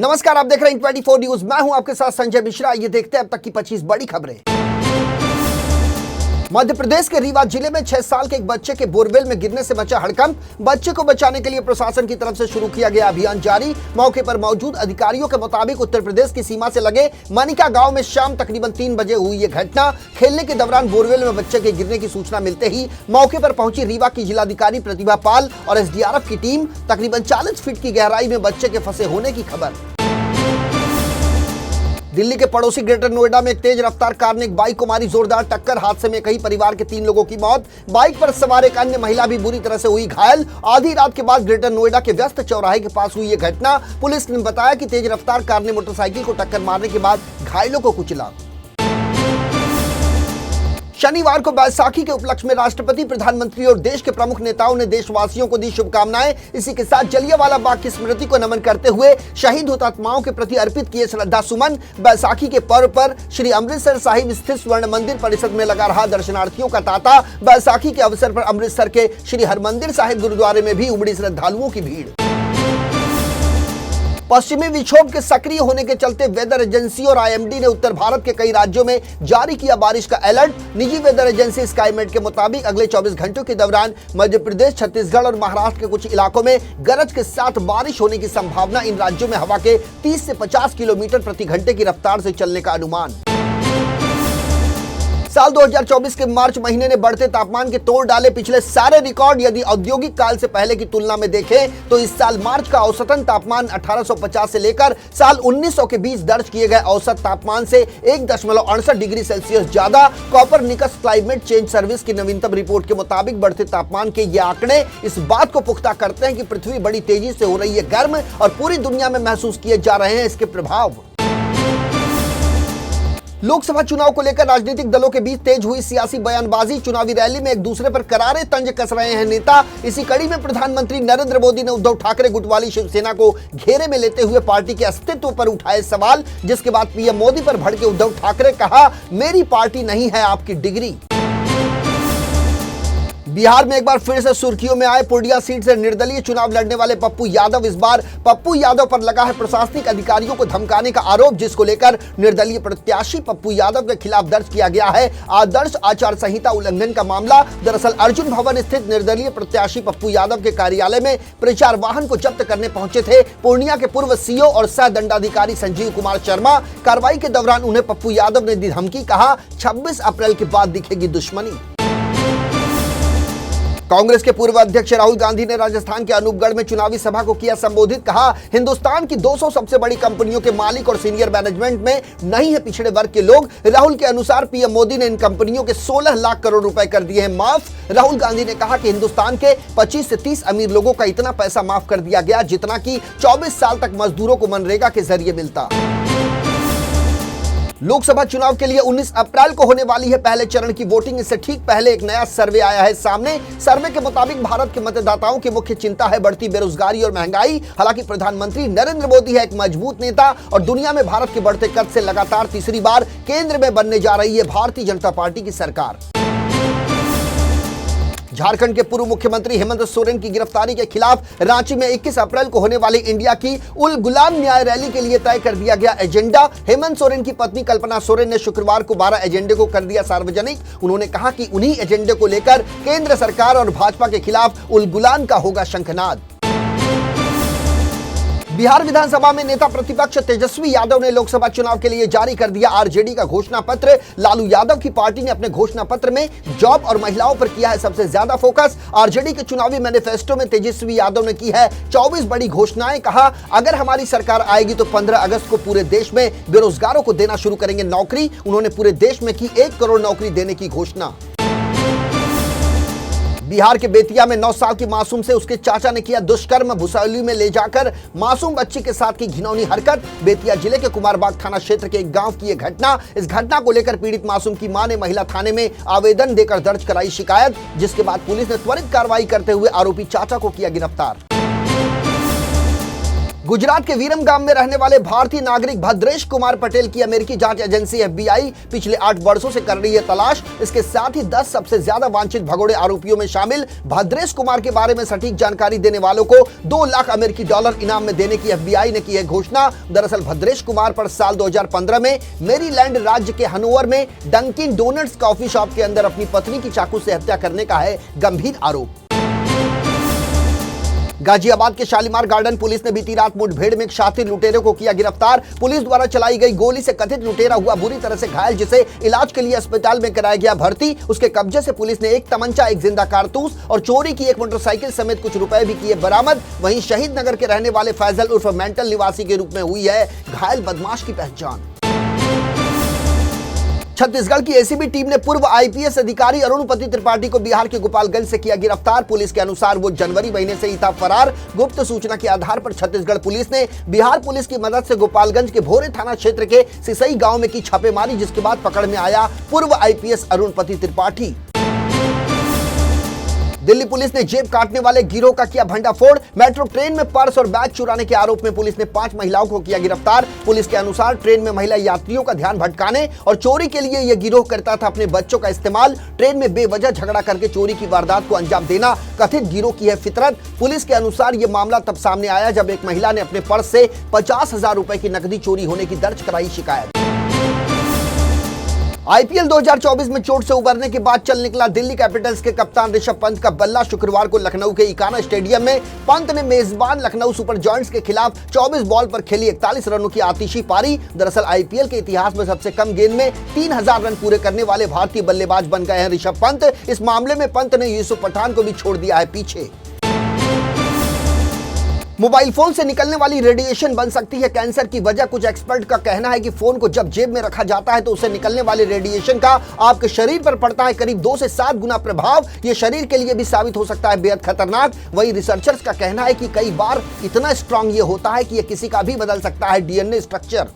नमस्कार, आप देख रहे हैं 24 न्यूज। मैं हूं आपके साथ संजय मिश्रा। ये देखते हैं अब तक की 25 बड़ी खबरें। मध्य प्रदेश के रीवा जिले में 6 साल के एक बच्चे के बोरवेल में गिरने से मचा हड़कंप। बच्चे को बचाने के लिए प्रशासन की तरफ से शुरू किया गया अभियान जारी। मौके पर मौजूद अधिकारियों के मुताबिक उत्तर प्रदेश की सीमा से लगे मनिका गांव में शाम तकरीबन 3 बजे हुई ये घटना। खेलने के दौरान बोरवेल में बच्चे के गिरने की सूचना मिलते ही मौके पर पहुंची रीवा की जिलाधिकारी प्रतिभा पाल और एसडीआरएफ की टीम। तकरीबन 40 फीट की गहराई में बच्चे के फंसे होने की खबर। दिल्ली के पड़ोसी ग्रेटर नोएडा में एक तेज रफ्तार कार ने एक बाइक को मारी जोरदार टक्कर। हादसे में कई परिवार के 3 लोगों की मौत। बाइक पर सवार एक अन्य महिला भी बुरी तरह से हुई घायल। आधी रात के बाद ग्रेटर नोएडा के व्यस्त चौराहे के पास हुई यह घटना। पुलिस ने बताया कि तेज रफ्तार कार ने मोटरसाइकिल को टक्कर मारने के बाद घायलों को कुचला। शनिवार को बैसाखी के उपलक्ष्य में राष्ट्रपति, प्रधानमंत्री और देश के प्रमुख नेताओं ने देशवासियों को दी शुभकामनाएं। इसी के साथ जलियांवाला बाग की स्मृति को नमन करते हुए शहीद हुतात्माओं के प्रति अर्पित किए श्रद्धा सुमन। बैसाखी के पर्व पर श्री अमृतसर साहिब स्थित स्वर्ण मंदिर परिसर में लगा रहा दर्शनार्थियों का तांता। बैसाखी के अवसर पर अमृतसर के श्री हरमंदिर साहिब गुरुद्वारे में भी उमड़ी श्रद्धालुओं की भीड़। पश्चिमी विक्षोभ के सक्रिय होने के चलते वेदर एजेंसी और आईएमडी ने उत्तर भारत के कई राज्यों में जारी किया बारिश का अलर्ट। निजी वेदर एजेंसी स्काईमेट के मुताबिक अगले 24 घंटों के दौरान मध्य प्रदेश, छत्तीसगढ़ और महाराष्ट्र के कुछ इलाकों में गरज के साथ बारिश होने की संभावना। इन राज्यों में हवा के 30 से 50 किलोमीटर प्रति घंटे की रफ्तार से चलने का अनुमान। साल 2024 के मार्च महीने ने बढ़ते तापमान के तोड़ डाले पिछले सारे रिकॉर्ड। यदि औद्योगिक काल से पहले की तुलना में देखें तो इस साल मार्च का औसतन तापमान 1850 से लेकर साल 1900 के बीच दर्ज किए गए औसत तापमान से 1.68 डिग्री सेल्सियस ज्यादा। कॉपरनिकस क्लाइमेट चेंज सर्विस की नवीनतम रिपोर्ट के मुताबिक बढ़ते तापमान के ये आंकड़े इस बात को पुख्ता करते हैं कि पृथ्वी बड़ी तेजी से हो रही है गर्म और पूरी दुनिया में महसूस किए जा रहे हैं इसके प्रभाव। लोकसभा चुनाव को लेकर राजनीतिक दलों के बीच तेज हुई सियासी बयानबाजी। चुनावी रैली में एक दूसरे पर करारे तंज कस रहे हैं नेता। इसी कड़ी में प्रधानमंत्री नरेंद्र मोदी ने उद्धव ठाकरे गुट वाली शिवसेना को घेरे में लेते हुए पार्टी के अस्तित्व पर उठाए सवाल। जिसके बाद पीएम मोदी पर भड़के उद्धव ठाकरे कहा, मेरी पार्टी नहीं है आपकी डिग्री। बिहार में एक बार फिर से सुर्खियों में आए पूर्णिया सीट से निर्दलीय चुनाव लड़ने वाले पप्पू यादव। इस बार पप्पू यादव पर लगा है प्रशासनिक अधिकारियों को धमकाने का आरोप, जिसको लेकर निर्दलीय प्रत्याशी पप्पू यादव के खिलाफ दर्ज किया गया है आदर्श आचार संहिता उल्लंघन का मामला। दरअसल अर्जुन भवन स्थित निर्दलीय प्रत्याशी पप्पू यादव के कार्यालय में प्रचार वाहन को जब्त करने पहुंचे थे पूर्णिया के पूर्व सीओ और सह दंडाधिकारी संजीव कुमार शर्मा। कार्रवाई के दौरान उन्हें पप्पू यादव ने दी धमकी, कहा 26 अप्रैल के बाद दिखेगी दुश्मनी। कांग्रेस के पूर्व अध्यक्ष राहुल गांधी ने राजस्थान के अनूपगढ़ में चुनावी सभा को किया संबोधित। कहा, हिंदुस्तान की 200 सबसे बड़ी कंपनियों के मालिक और सीनियर मैनेजमेंट में नहीं है पिछड़े वर्ग के लोग। राहुल के अनुसार पीएम मोदी ने इन कंपनियों के 16 लाख करोड़ रुपए कर दिए हैं माफ। राहुल गांधी ने कहा कि हिंदुस्तान के 25 से 30 अमीर लोगों का इतना पैसा माफ कर दिया गया जितना कि 24 साल तक मजदूरों को मनरेगा के जरिए मिलता। लोकसभा चुनाव के लिए 19 अप्रैल को होने वाली है पहले चरण की वोटिंग। इससे ठीक पहले एक नया सर्वे आया है सामने। सर्वे के मुताबिक भारत के मतदाताओं की मुख्य चिंता है बढ़ती बेरोजगारी और महंगाई। हालांकि प्रधानमंत्री नरेंद्र मोदी है एक मजबूत नेता और दुनिया में भारत के बढ़ते कद से लगातार तीसरी बार केंद्र में बनने जा रही है भारतीय जनता पार्टी की सरकार। झारखंड के पूर्व मुख्यमंत्री हेमंत सोरेन की गिरफ्तारी के खिलाफ रांची में 21 अप्रैल को होने वाली इंडिया की उल गुलाम न्याय रैली के लिए तय कर दिया गया एजेंडा। हेमंत सोरेन की पत्नी कल्पना सोरेन ने शुक्रवार को 12 एजेंडे को कर दिया सार्वजनिक। उन्होंने कहा कि उन्हीं एजेंडे को लेकर केंद्र सरकार और भाजपा के खिलाफ उल गुलाम का होगा शंखनाद। बिहार विधानसभा में नेता प्रतिपक्ष तेजस्वी यादव ने लोकसभा चुनाव के लिए जारी कर दिया आरजेडी का घोषणा पत्र। लालू यादव की पार्टी ने अपने घोषणा पत्र में जॉब और महिलाओं पर किया है सबसे ज्यादा फोकस। आरजेडी के चुनावी मैनिफेस्टो में तेजस्वी यादव ने की है 24 बड़ी घोषणाएं। कहा, अगर हमारी सरकार आएगी तो 15 अगस्त को पूरे देश में बेरोजगारों को देना शुरू करेंगे नौकरी। उन्होंने पूरे देश में की 1 करोड़ नौकरी देने की घोषणा। बिहार के बेतिया में 9 साल की मासूम से उसके चाचा ने किया दुष्कर्म। भुसावली में ले जाकर मासूम बच्ची के साथ की घिनौनी हरकत। बेतिया जिले के कुमारबाग थाना क्षेत्र के एक गांव की यह घटना। इस घटना को लेकर पीड़ित मासूम की मां ने महिला थाने में आवेदन देकर दर्ज कराई शिकायत, जिसके बाद पुलिस ने त्वरित कार्रवाई करते हुए आरोपी चाचा को किया गिरफ्तार। गुजरात के वीरमगाम में रहने वाले भारतीय नागरिक भद्रेश कुमार पटेल की अमेरिकी जांच एजेंसी एफबीआई पिछले 8 वर्षों से कर रही है तलाश। इसके साथ ही 10 सबसे ज्यादा वांछित भगोड़े आरोपियों में शामिल भद्रेश कुमार के बारे में सटीक जानकारी देने वालों को 2 लाख अमेरिकी डॉलर इनाम में देने की एफबीआई ने की है घोषणा। दरअसल भद्रेश कुमार पर साल 2015 में मेरीलैंड राज्य के हनोवर में डंकिन डोनट्स कॉफी शॉप के अंदर अपनी पत्नी की चाकू से हत्या करने का है गंभीर आरोप। गाजियाबाद के शालीमार गार्डन पुलिस ने बीती रात मुठभेड़ में एक शातिर लुटेरे को किया गिरफ्तार। पुलिस द्वारा चलाई गई गोली से कथित लुटेरा हुआ बुरी तरह से घायल, जिसे इलाज के लिए अस्पताल में कराया गया भर्ती। उसके कब्जे से पुलिस ने एक तमंचा, एक जिंदा कारतूस और चोरी की एक मोटरसाइकिल समेत कुछ रुपए भी किए बरामद। वहीं शहीद नगर के रहने वाले फैजल उर्फ मेंटल निवासी के रूप में हुई है घायल बदमाश की पहचान। छत्तीसगढ़ की एसीबी टीम ने पूर्व आईपीएस अधिकारी अरुणपति त्रिपाठी को बिहार के गोपालगंज से किया गिरफ्तार। पुलिस के अनुसार वो जनवरी महीने से ही था फरार। गुप्त सूचना के आधार पर छत्तीसगढ़ पुलिस ने बिहार पुलिस की मदद से गोपालगंज के भोरे थाना क्षेत्र के सिसई गांव में की छापेमारी, जिसके बाद पकड़ में आया पूर्व आईपीएस अरुणपति त्रिपाठी। दिल्ली पुलिस ने जेब काटने वाले गिरोह का किया भंडाफोड़। मेट्रो ट्रेन में पर्स और बैग चुराने के आरोप में पुलिस ने 5 महिलाओं को किया गिरफ्तार। पुलिस के अनुसार ट्रेन में महिला यात्रियों का ध्यान भटकाने और चोरी के लिए यह गिरोह करता था अपने बच्चों का इस्तेमाल। ट्रेन में बेवजह झगड़ा करके चोरी की वारदात को अंजाम देना कथित गिरोह की है फितरत। पुलिस के अनुसार यह मामला तब सामने आया जब एक महिला ने अपने पर्स से 50,000 रुपए की नकदी चोरी होने की दर्ज कराई शिकायत। आईपीएल 2024 में चोट से उबरने के बाद चल निकला दिल्ली कैपिटल्स के कप्तान ऋषभ पंत का बल्ला। शुक्रवार को लखनऊ के इकाना स्टेडियम में पंत ने मेजबान लखनऊ सुपर जायंट्स के खिलाफ 24 बॉल पर खेली 41 रनों की आतिशी पारी। दरअसल आईपीएल के इतिहास में सबसे कम गेंद में 3000 रन पूरे करने वाले भारतीय बल्लेबाज बन गए हैं ऋषभ पंत। इस मामले में पंत ने यूसुफ पठान को भी छोड़ दिया है पीछे। मोबाइल फोन से निकलने वाली रेडिएशन बन सकती है कैंसर की वजह। कुछ एक्सपर्ट का कहना है कि फोन को जब जेब में रखा जाता है तो उससे निकलने वाली रेडिएशन का आपके शरीर पर पड़ता है करीब 2 से 7 गुना प्रभाव। यह शरीर के लिए भी साबित हो सकता है बेहद खतरनाक। वहीं रिसर्चर्स का कहना है कि कई बार इतना स्ट्रांग ये होता है कि यह किसी का भी बदल सकता है डीएनए स्ट्रक्चर।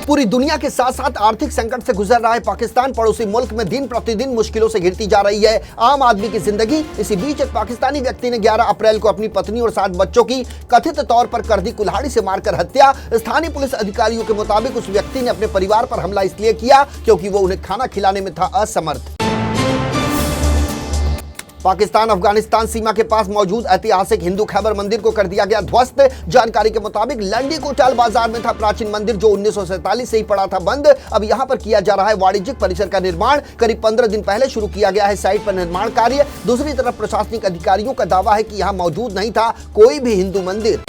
पूरी दुनिया के साथ साथ आर्थिक संकट से गुजर रहा है पाकिस्तान। पड़ोसी मुल्क में दिन प्रतिदिन मुश्किलों से घिरती जा रही है आम आदमी की जिंदगी। इसी बीच एक पाकिस्तानी व्यक्ति ने 11 अप्रैल को अपनी पत्नी और 7 बच्चों की कथित तौर पर कर दी कुल्हाड़ी से मारकर हत्या। स्थानीय पुलिस अधिकारियों के मुताबिक उस व्यक्ति ने अपने परिवार पर हमला इसलिए किया क्योंकि वो उन्हें खाना खिलाने में था असमर्थ। पाकिस्तान अफगानिस्तान सीमा के पास मौजूद ऐतिहासिक हिंदू खैबर मंदिर को कर दिया गया ध्वस्त। जानकारी के मुताबिक लंडी कोटाल बाजार में था प्राचीन मंदिर जो 1947 से ही पड़ा था बंद। अब यहां पर किया जा रहा है वाणिज्यिक परिसर का निर्माण। करीब 15 दिन पहले शुरू किया गया है साइट पर निर्माण कार्य। दूसरी तरफ प्रशासनिक अधिकारियों का दावा है कि यहां मौजूद नहीं था कोई भी हिंदू मंदिर।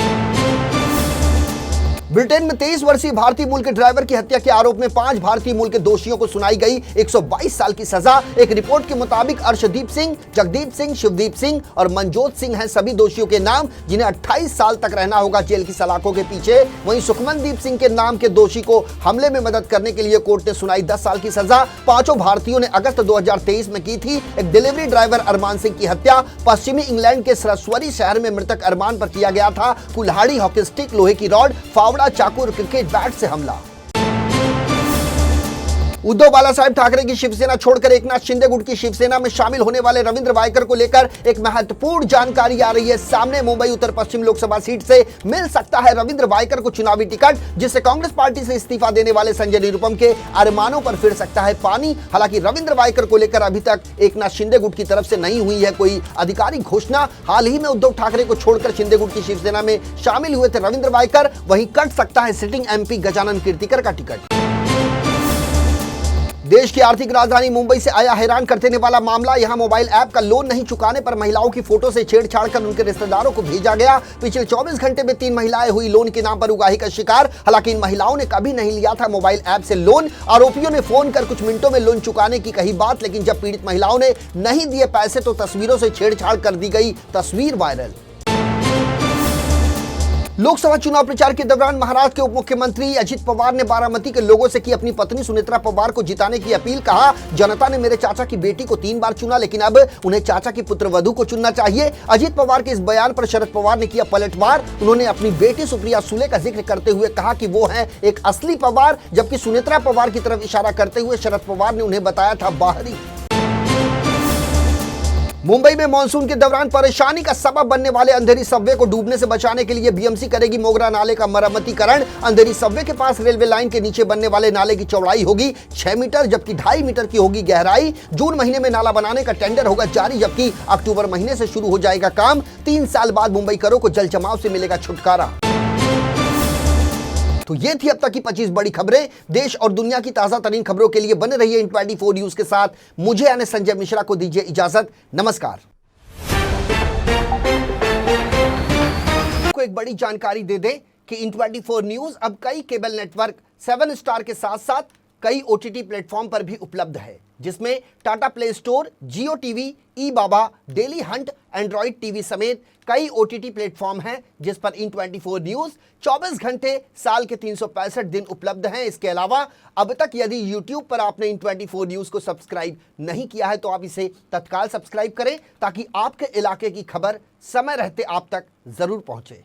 ब्रिटेन में 23 वर्षीय भारतीय मूल के ड्राइवर की हत्या के आरोप में 5 भारतीय मूल के दोषियों को सुनाई गई 122 साल की सजा। एक रिपोर्ट के मुताबिक अर्शदीप सिंह, जगदीप सिंह, शिवदीप सिंह और मनजोत सिंह हैं सभी दोषियों के नाम, जिन्हें 28 साल तक रहना होगा जेल की सलाखों के पीछे। वहीं सुखमनदीप सिंह के नाम के दोषी को हमले में मदद करने के लिए कोर्ट ने सुनाई 10 साल की सजा। पांचों भारतीयों ने अगस्त 2023 में की थी एक डिलीवरी ड्राइवर अरमान सिंह की हत्या। पश्चिमी इंग्लैंड के सरस्वती शहर में मृतक अरमान पर किया गया था कुल्हाड़ी, हॉकी स्टिक, लोहे की रॉड, फावड़ा, चाकू और क्रिकेट बैट से हमला। उद्धव बालासाहेब ठाकरे की शिवसेना छोड़कर एकनाथ शिंदे गुट की शिवसेना में शामिल होने वाले रविंद्र वायकर को लेकर एक महत्वपूर्ण जानकारी आ रही है सामने। मुंबई उत्तर पश्चिम लोकसभा सीट से मिल सकता है रविंद्र वायकर को चुनावी टिकट, जिससे कांग्रेस पार्टी से इस्तीफा देने वाले संजय निरुपम के अरमानों पर फिर सकता है पानी। हालांकि रविंद्र वायकर को लेकर अभी तक एकनाथ शिंदे गुट की तरफ से नहीं हुई है कोई आधिकारिक घोषणा। हाल ही में उद्धव ठाकरे को छोड़कर शिंदे गुट की शिवसेना में शामिल हुए थे रविंद्र वायकर। वहीं कट सकता है सिटिंग एमपी गजानन कीर्तिकर का टिकट। देश की आर्थिक राजधानी मुंबई से आया हैरान कर देने वाला मामला। यहां मोबाइल ऐप का लोन नहीं चुकाने पर महिलाओं की फोटो से छेड़छाड़ कर उनके रिश्तेदारों को भेजा गया। पिछले 24 घंटे में 3 महिलाएं हुई लोन के नाम पर उगाही का शिकार। हालांकि इन महिलाओं ने कभी नहीं लिया था मोबाइल ऐप से लोन। आरोपियों ने फोन कर कुछ मिनटों में लोन चुकाने की कही बात, लेकिन जब पीड़ित महिलाओं ने नहीं दिए पैसे तो तस्वीरों से छेड़छाड़ कर दी गई, तस्वीर वायरल। लोकसभा चुनाव प्रचार के दौरान महाराष्ट्र के उप मुख्यमंत्री अजित पवार ने बारामती के लोगों से की अपनी पत्नी सुनेत्रा पवार को जिताने की अपील। कहा, जनता ने मेरे चाचा की बेटी को 3 बार चुना, लेकिन अब उन्हें चाचा की पुत्रवधू को चुनना चाहिए। अजित पवार के इस बयान पर शरद पवार ने किया पलटवार। उन्होंने अपनी बेटी सुप्रिया सुले का जिक्र करते हुए कहा कि वो है एक असली पवार, जबकि सुनेत्रा पवार की तरफ इशारा करते हुए शरद पवार ने उन्हें बताया था बाहरी। मुंबई में मानसून के दौरान परेशानी का सबब बनने वाले अंधेरी सबवे को डूबने से बचाने के लिए बीएमसी करेगी मोगरा नाले का मरम्मतीकरण। अंधेरी सबवे के पास रेलवे लाइन के नीचे बनने वाले नाले की चौड़ाई होगी 6 मीटर, जबकि 2.5 मीटर की होगी गहराई। जून महीने में नाला बनाने का टेंडर होगा जारी, जबकि अक्टूबर महीने से शुरू हो जाएगा काम। 3 साल बाद मुंबईकरों को जल जमाव से मिलेगा छुटकारा। तो ये थी अब तक की 25 बड़ी खबरें। देश और दुनिया की ताजा तरीन खबरों के लिए बने रहिए इन 24 न्यूज के साथ। मुझे यानी संजय मिश्रा को दीजिए इजाजत। नमस्कार। को एक बड़ी जानकारी दे दें कि इन 24 न्यूज अब कई केबल नेटवर्क 7 स्टार के साथ साथ कई ओटीटी प्लेटफॉर्म पर भी उपलब्ध है, जिसमें टाटा प्ले स्टोर, जियो टीवी, ई बाबा, डेली हंट, एंड्रॉइड टीवी समेत कई ओटीटी प्लेटफॉर्म हैं जिस पर इन 24 न्यूज 24 घंटे साल के 365 दिन उपलब्ध हैं। इसके अलावा अब तक यदि यूट्यूब पर आपने इन 24 न्यूज को सब्सक्राइब नहीं किया है तो आप इसे तत्काल सब्सक्राइब करें, ताकि आपके इलाके की खबर समय रहते आप तक जरूर पहुंचे।